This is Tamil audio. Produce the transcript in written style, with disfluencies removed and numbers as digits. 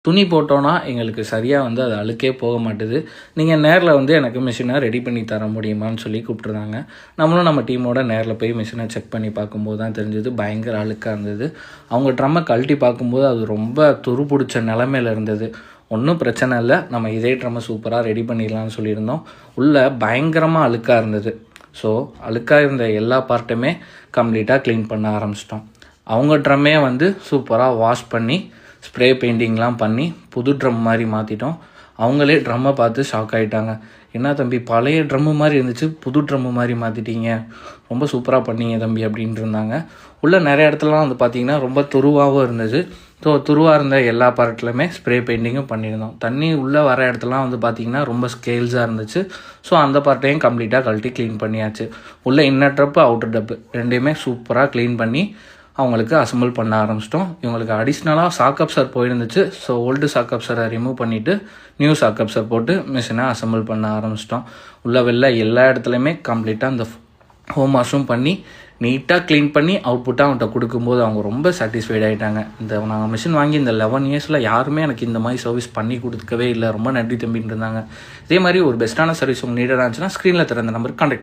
துணி போட்டோன்னா எங்களுக்கு சரியாக வந்து அது அழுக்கே போக மாட்டுது. நீங்கள் நேரில் வந்து எனக்கு மிஷினை ரெடி பண்ணி தர முடியுமான்னு சொல்லி கூப்பிட்ருந்தாங்க. நம்மளும் நம்ம டீமோட நேரில் போய் மிஷினை செக் பண்ணி பார்க்கும்போது தான் தெரிஞ்சது பயங்கர அழுக்காக இருந்தது. அவங்க ட்ரம்மை கழட்டி பார்க்கும்போது அது ரொம்ப துரு பிடிச்ச நிலமையில் இருந்தது. ஒன்றும் பிரச்சனை இல்லை, நம்ம இதே ட்ரம்மை சூப்பராக ரெடி பண்ணிடலான்னு சொல்லியிருந்தோம். உள்ளே பயங்கரமாக அழுக்காக இருந்தது. ஸோ அழுக்காக இருந்த எல்லா பார்ட்டுமே கம்ப்ளீட்டாக க்ளீன் பண்ண ஆரம்பிச்சிட்டோம். அவங்க ட்ரம்மே வந்து சூப்பராக வாஷ் பண்ணி ஸ்ப்ரே பெயிண்டிங்லாம் பண்ணி புது ட்ரம் மாதிரி மாற்றிட்டோம். அவங்களே ட்ரம்மை பார்த்து ஷாக் ஆகிட்டாங்க. என்ன தம்பி, பழைய ட்ரம்மு மாதிரி இருந்துச்சு, புது ட்ரம்மு மாதிரி மாற்றிட்டீங்க, ரொம்ப சூப்பராக பண்ணீங்க தம்பி அப்படின்ட்டு இருந்தாங்க. உள்ளே நிறைய இடத்துலலாம் வந்து பார்த்திங்கன்னா ரொம்ப துருவாகவும் இருந்தது. ஸோ துருவாக இருந்த எல்லா பார்ட்லையுமே ஸ்ப்ரே பெயிண்டிங்கும் பண்ணியிருந்தோம். தண்ணி உள்ளே வர இடத்துலாம் வந்து பார்த்திங்கன்னா ரொம்ப ஸ்கேல்ஸாக இருந்துச்சு. ஸோ அந்த பார்ட்டையும் கம்ப்ளீட்டாக கழட்டி க்ளீன் பண்ணியாச்சு. உள்ளே இன்னர் டப்பு அவுட்டர் டப்பு ரெண்டையுமே சூப்பராக க்ளீன் பண்ணி அவங்களுக்கு அசம்பிள் பண்ண ஆரம்பிச்சிட்டோம். இவங்களுக்கு அடிஷ்னலாக சாக்கப்சர் போயிருந்துச்சு. ஸோ ஓல்டு சாக்கப்சரை ரிமூவ் பண்ணிவிட்டு நியூ சாக்கப்சர் போட்டு மிஷினை அசம்பிள் பண்ண ஆரம்பிச்சிட்டோம். உள்ள வெளில எல்லா இடத்துலையுமே கம்ப்ளீட்டாக அந்த ஹோம் வாஷும் பண்ணி நீட்டாக க்ளீன் பண்ணி அவுட்புட்டாக அவன்கிட்ட கொடுக்கும்போது அவங்க ரொம்ப சாட்டிஸ்ஃபைட் ஆகிட்டாங்க. நாங்கள் மிஷின் வாங்கி இந்த 11 இயர்ஸில் யாருமே எனக்கு இந்த மாதிரி சர்வீஸ் பண்ணி கொடுக்கவே இல்லை, ரொம்ப நன்றி தம்பின்னு இருந்தாங்க. இதே மாதிரி ஒரு பெஸ்ட்டான சர்வீஸ் உங்களுக்கு நீடாக இருந்துச்சுன்னா ஸ்க்ரீனில் தர அந்த நம்பருக்கு கான்டாக்ட்